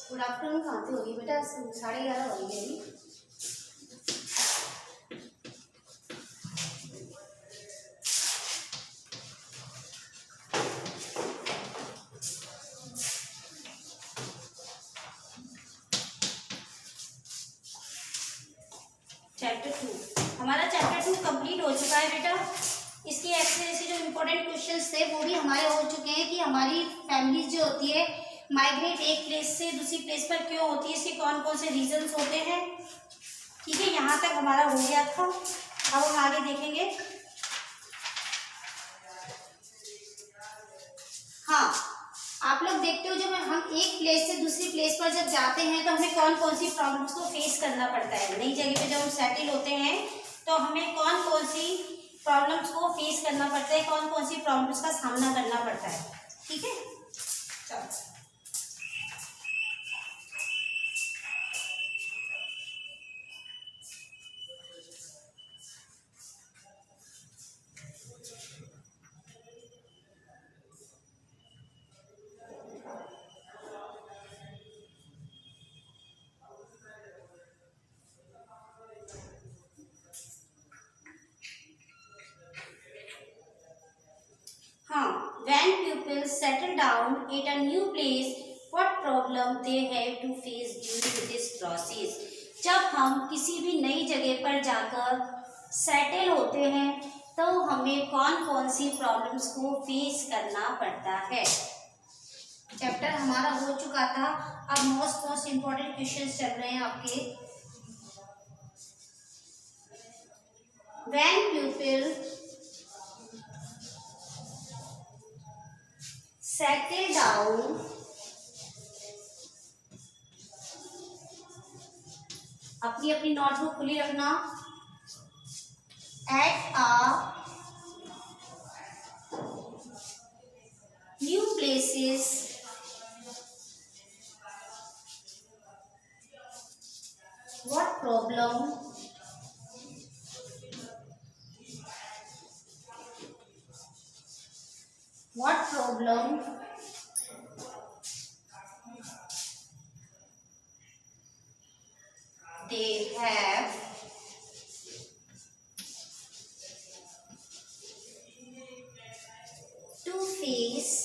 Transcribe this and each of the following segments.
Good afternoon कहाँ पे होगी बेटा? 11:30 हो गई अभी। चैप्टर 2 हमारा चैप्टर 2 कंप्लीट हो चुका है बेटा। इसके ऐसे जो इम्पोर्टेंट क्वेश्चंस थे वो भी हमारे हो चुके हैं कि हमारी फैमिलीज जो होती है माइग्रेट एक प्लेस से दूसरी प्लेस पर क्यों होती है, इसके कौन कौन से रीजंस होते हैं। ठीक है, यहाँ तक हमारा हो गया था। अब हम आगे देखेंगे। हाँ, आप लोग देखते हो जब हम एक प्लेस से दूसरी प्लेस पर जब जाते हैं तो हमें कौन कौन सी प्रॉब्लम्स को फेस करना पड़ता है। नई जगह पे जब हम सेटल होते हैं तो हमें कौन कौन सी प्रॉब्लम्स को फेस करना पड़ता है, कौन कौन सी प्रॉब्लम्स का सामना करना पड़ता है। ठीक है, चलो। हाँ, when pupils settle down at a new place, what problem they have to face during this process? जब हम किसी भी नई जगह पर जाकर सेटल होते हैं तो हमें कौन कौन सी प्रॉब्लम्स को फेस करना पड़ता है। चैप्टर हमारा हो चुका था। अब मोस्ट इम्पोर्टेंट क्वेश्चंस चल रहे हैं आपके। when pupil settle down अपनी अपनी नोटबुक खुली रखना। At a new places what problem they have to face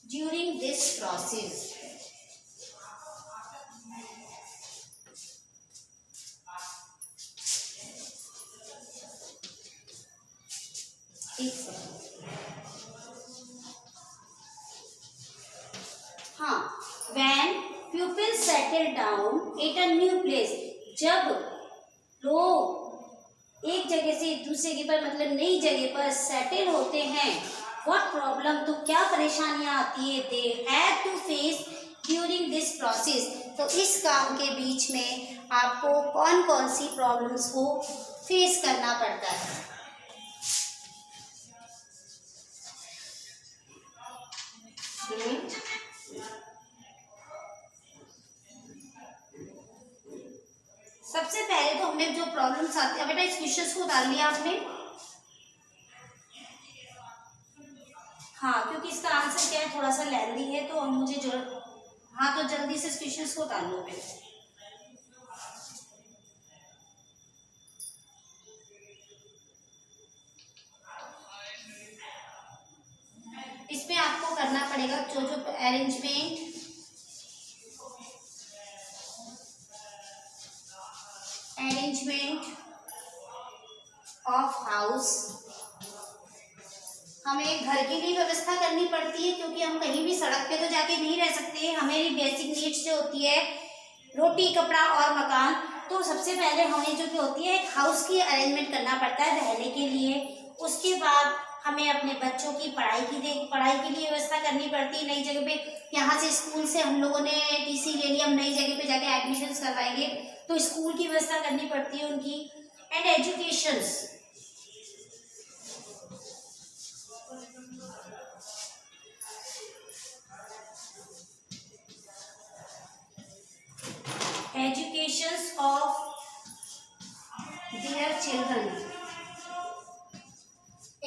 during this process। हाँ, when pupils settle down at a new place, जब लोग एक जगह से दूसरे जगह पर मतलब नई जगह पर सेटल होते हैं, what problem तो क्या परेशानियां आती है, they have to face during this process। तो इस काम के बीच में आपको कौन कौन सी प्रॉब्लम्स को फेस करना पड़ता है। सबसे पहले तो हमने जो प्रॉब्लम्स आती है बेटा, इस क्वेश्चंस को डाल लिया आपने। हाँ, क्योंकि इसका आंसर क्या है थोड़ा सा लेंथी है तो हम मुझे जरूरत। हाँ, तो जल्दी से क्वेश्चंस को डाल लो बेटा। इसमें आपको करना पड़ेगा जो जो अरेंजमेंट ऑफ हाउस। हमें घर की भी व्यवस्था करनी पड़ती है क्योंकि हम कहीं भी सड़क पे तो जाके नहीं रह सकते। हमें बेसिक नीड्स जो होती है रोटी, कपड़ा और मकान, तो सबसे पहले हमें जो होती है एक हाउस की अरेंजमेंट करना पड़ता है रहने के लिए। उसके बाद हमें अपने बच्चों की पढ़ाई के लिए व्यवस्था करनी पड़ती है नई जगह पे। यहाँ से स्कूल से हम लोगों ने टीसी ले लिया, हम नई जगह पे जाके एडमिशन करवाएंगे तो स्कूल की व्यवस्था करनी पड़ती है उनकी। And educations, educations of their children,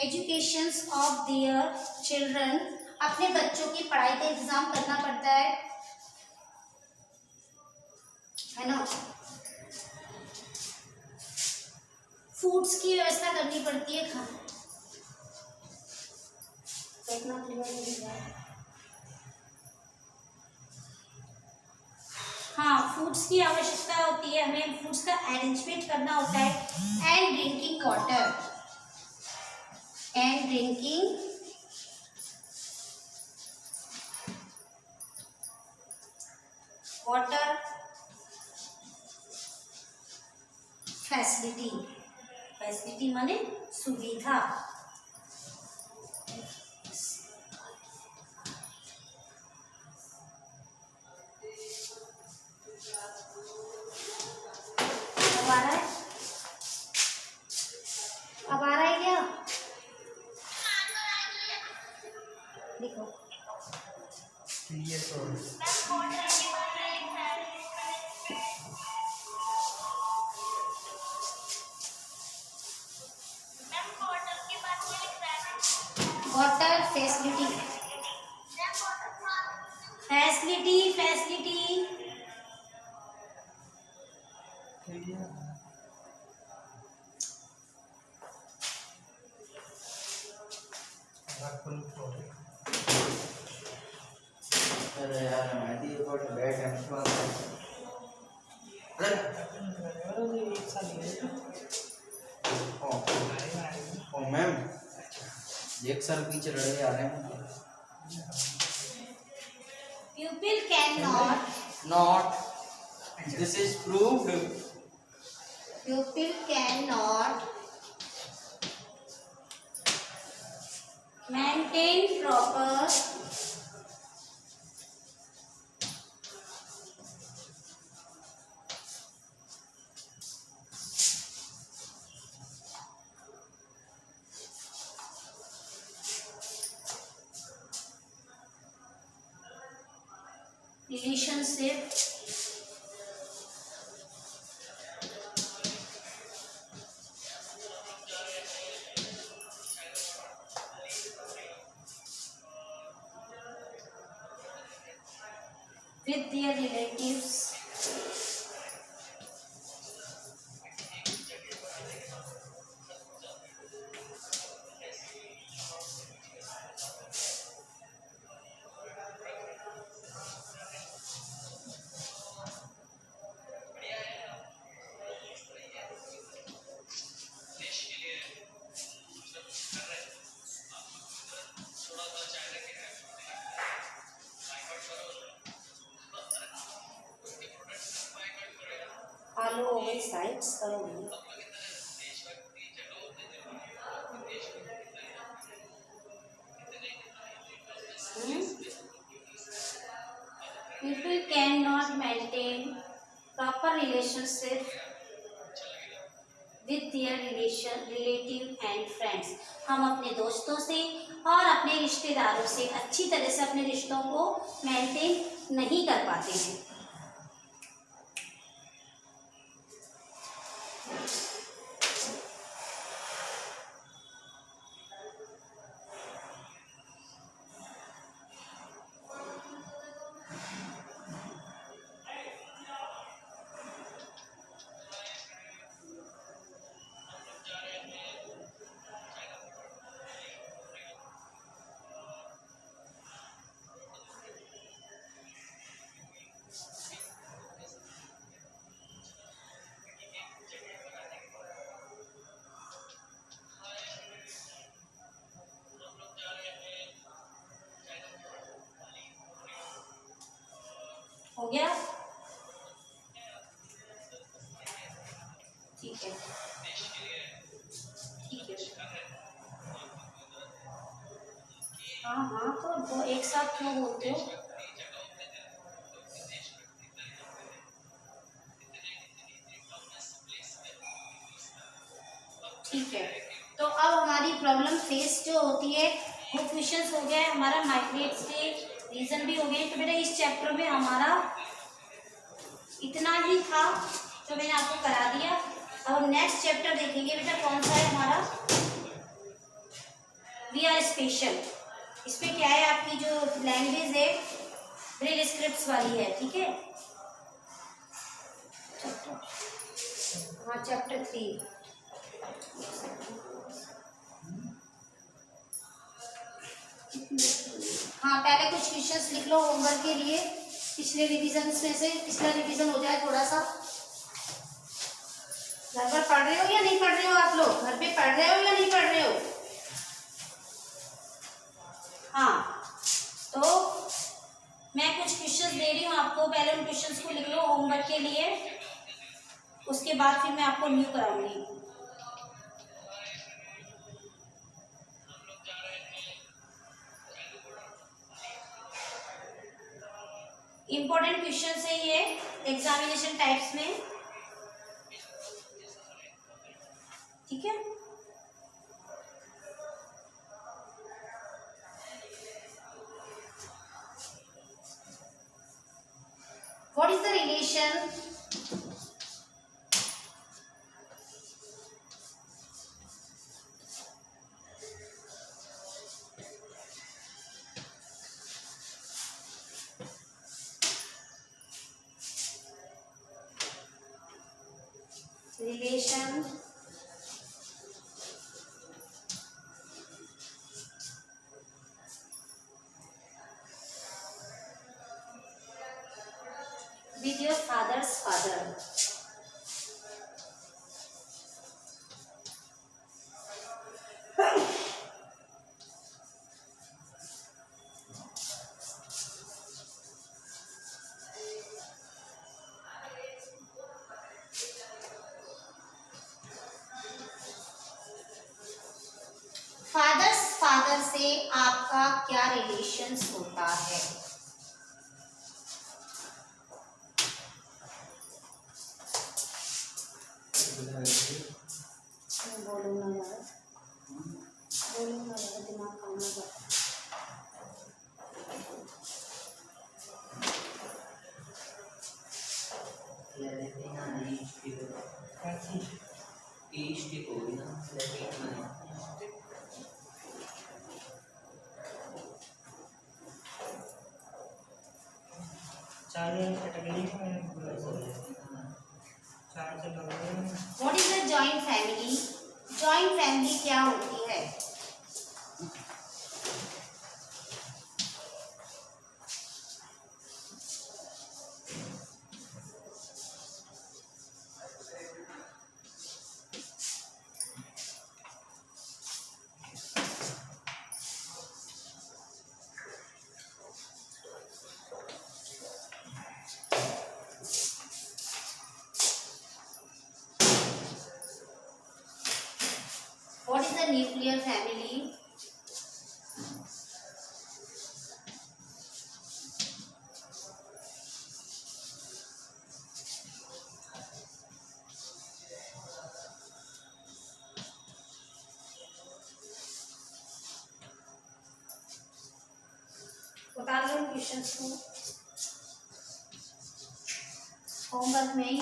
educations of their children अपने बच्चों की पढ़ाई का इंतजाम करना पड़ता है ना। फूड्स की व्यवस्था करनी पड़ती है, खाना हाँ, फूड्स की आवश्यकता होती है, हमें फूड्स का अरेंजमेंट करना होता है। And drinking water, and drinking water facility, facility माने सुविधा। अब आ रहा है, अब आ रहा है क्या? देखो वाटर फैसिलिटी, फैसिलिटी फैसिलिटी अरे यार मेहंदी को बैठ ओ मैम एक सर पीछे लड़े आ रहे हैं। pupil cannot Not. This is proved. pupil cannot maintain proper relationship with their relatives आलो हो गई साइड्स करोगी। People cannot maintain proper relationship with their relative and friends। हम अपने दोस्तों से और अपने रिश्तेदारों से अच्छी तरह से अपने रिश्तों को मेंटेन नहीं कर पाते हैं। हो गया, ठीक है ठीक है। हाँ हाँ, तो दो एक साथ क्यों बोलते हो? ठीक है, तो अब हमारी प्रॉब्लम फेस जो होती है वो क्वेश्चंस हो गया है हमारा, माइग्रेट्स के रीजन भी हो गए। तो बेटा इस चैप्टर में हमारा इतना ही था जो मैंने आपको करा दिया। अब हम नेक्स्ट चैप्टर देखेंगे बेटा, कौन सा है हमारा, वी आर स्पेशल। इसमें क्या है, आपकी जो लैंग्वेज है ब्रेल स्क्रिप्ट्स वाली है, ठीक है। हाँ, चैप्टर 3। हाँ, पहले कुछ क्वेश्चंस लिख लो होमवर्क के लिए, पिछले रिविजन्स में से पिछला रिवीजन हो जाए थोड़ा सा। घर पर पढ़ रहे हो या नहीं पढ़ रहे हो? आप लोग घर पे पढ़ रहे हो या नहीं पढ़ रहे हो? हाँ, तो मैं कुछ क्वेश्चंस दे रही हूँ आपको, पहले उन क्वेश्चंस को लिख लो होमवर्क के लिए, उसके बाद फिर मैं आपको न्यू कराऊंगी। इंपॉर्टेंट क्वेश्चंस है ये एग्जामिनेशन टाइप्स में, ठीक है। What is the relation with your father's father? Father's father से आपका क्या रिलेशंस होता है? बोलूंगा यार, बोलूंगा यार, दिमाग काम नहीं करता। What is a joint family? Joint family क्या होती है? What is the nuclear family? बता दो क्वेश्चंस को होमवर्क में ही।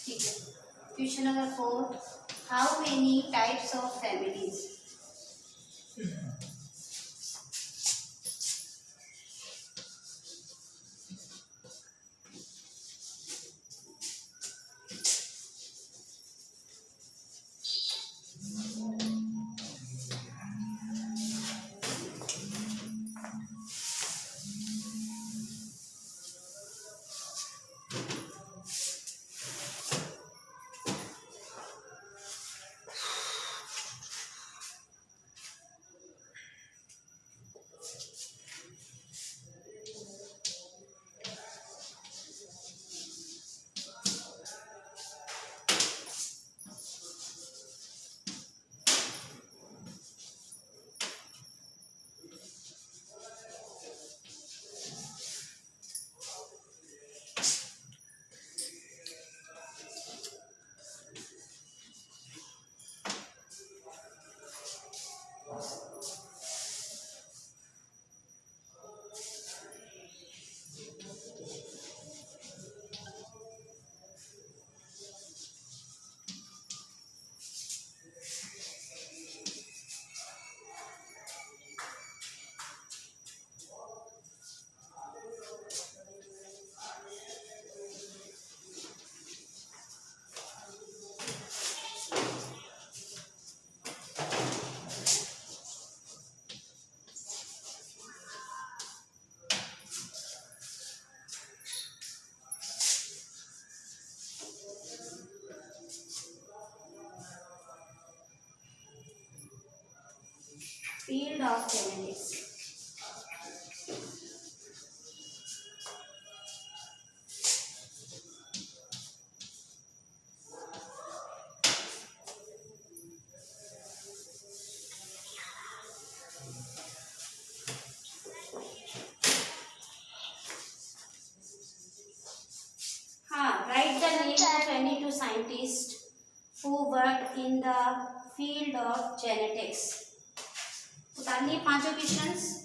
ठीक है, question number 4, how many types of families? Field of genetics. Write the name of any two scientists who worked in the field of genetics. उतार लिए पांचों questions.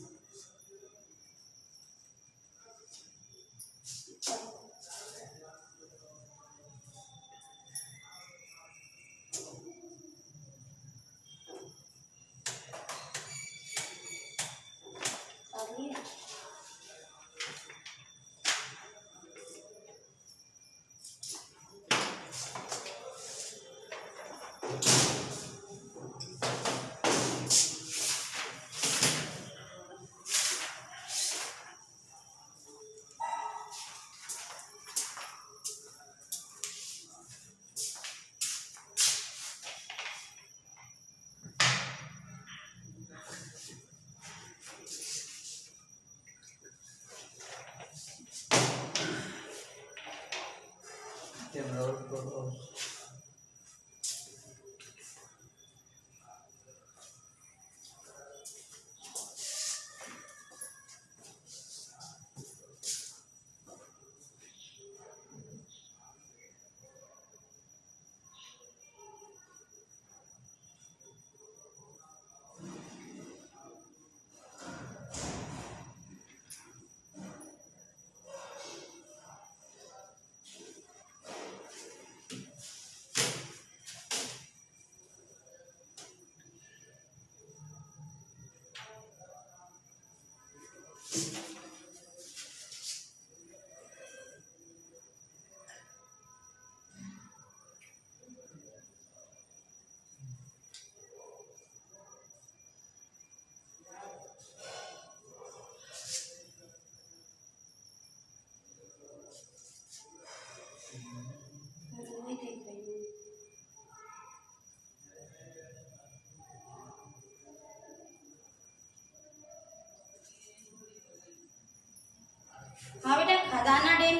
हाँ बेटा, खदाना डैम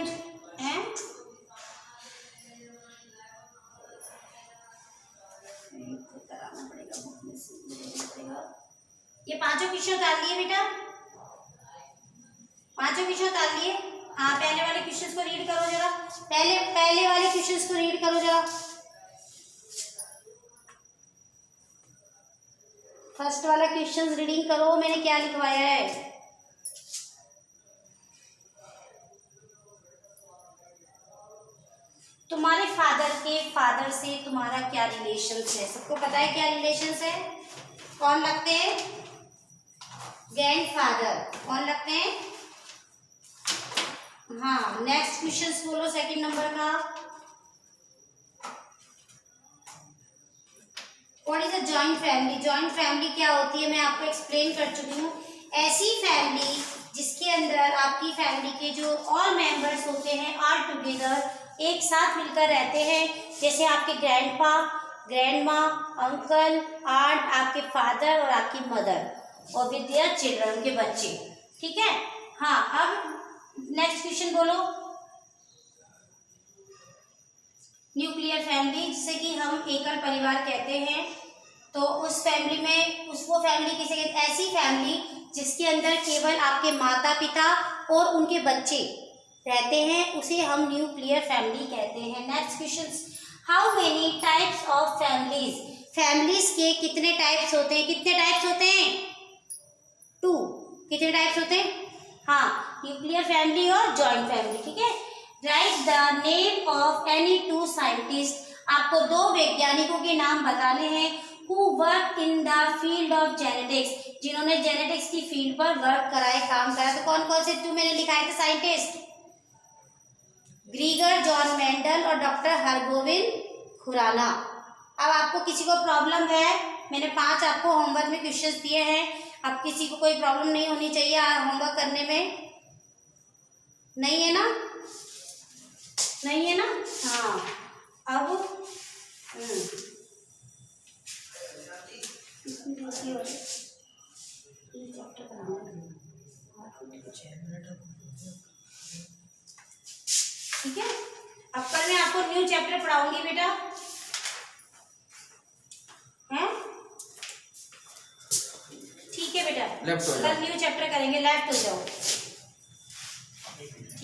है। ये पांचों क्वेश्चन उतार लिए बेटा, पांचों क्वेश्चन उतार लिए। हाँ, पहले वाले क्वेश्चंस को रीड करो जरा, पहले वाले क्वेश्चंस को रीड करो जरा। फर्स्ट वाला क्वेश्चन रीडिंग करो, मैंने क्या लिखवाया है। तुम्हारे फादर के फादर से तुम्हारा क्या रिलेशन है? सबको पता है क्या रिलेशन है? कौन लगते हैं? ग्रैंडफादर। कौन लगते हैं? हाँ, नेक्स्ट क्वेश्चन बोलो सेकंड नंबर का। What is a joint family? Joint family क्या होती है मैं आपको एक्सप्लेन कर चुकी हूँ। ऐसी फैमिली जिसके अंदर आपकी फैमिली के जो ऑल मेंबर्स होते हैं ऑल टुगेदर एक साथ मिलकर रहते हैं। जैसे आपके ग्रैंडपा, ग्रैंडमा, अंकल, आंट, आपके फादर और आपकी मदर और विद देयर चिल्ड्रन, के बच्चे। ठीक है। हाँ, अब नेक्स्ट क्वेश्चन बोलो। न्यूक्लियर फैमिली, जिसे कि हम एकल परिवार कहते हैं, तो उस फैमिली में वो फैमिली किसे कहते हैं? ऐसी फैमिली जिसके अंदर केवल आपके माता पिता और उनके बच्चे रहते हैं, उसे हम न्यूक्लियर फैमिली कहते हैं। Next question, how many types of families? Families के कितने टाइप्स होते हैं? कितने टाइप्स होते हैं? 2। कितने टाइप्स होते हैं? हाँ, न्यूक्लियर फैमिली और जॉइंट फैमिली। ठीक है। Right the name of any 2 scientist. आपको 2 वैज्ञानिकों के नाम बताने हैं who work in the field of genetics, जिन्होंने जेनेटिक्स की फील्ड पर वर्क कराए, काम करा। तो कौन कौन से 2 मैंने लिखाए थे साइंटिस्ट? ग्रीगर, जॉन मेंडल और डॉक्टर हरगोविंद खुराना। अब आपको किसी को प्रॉब्लम है, मैंने 5 आपको होमवर्क में क्वेश्चंस दिए हैं, अब किसी को कोई प्रॉब्लम नहीं होनी चाहिए होमवर्क करने में। नहीं है ना? नहीं है ना? हाँ, अब चैप्टर कराऊंगी, ठीक है। अब कल मैं आपको न्यू चैप्टर पढ़ाऊंगी बेटा, हैं? ठीक है बेटा, लेफ्ट हो कल जाओ। न्यू चैप्टर करेंगे, लेफ्ट हो जाओ।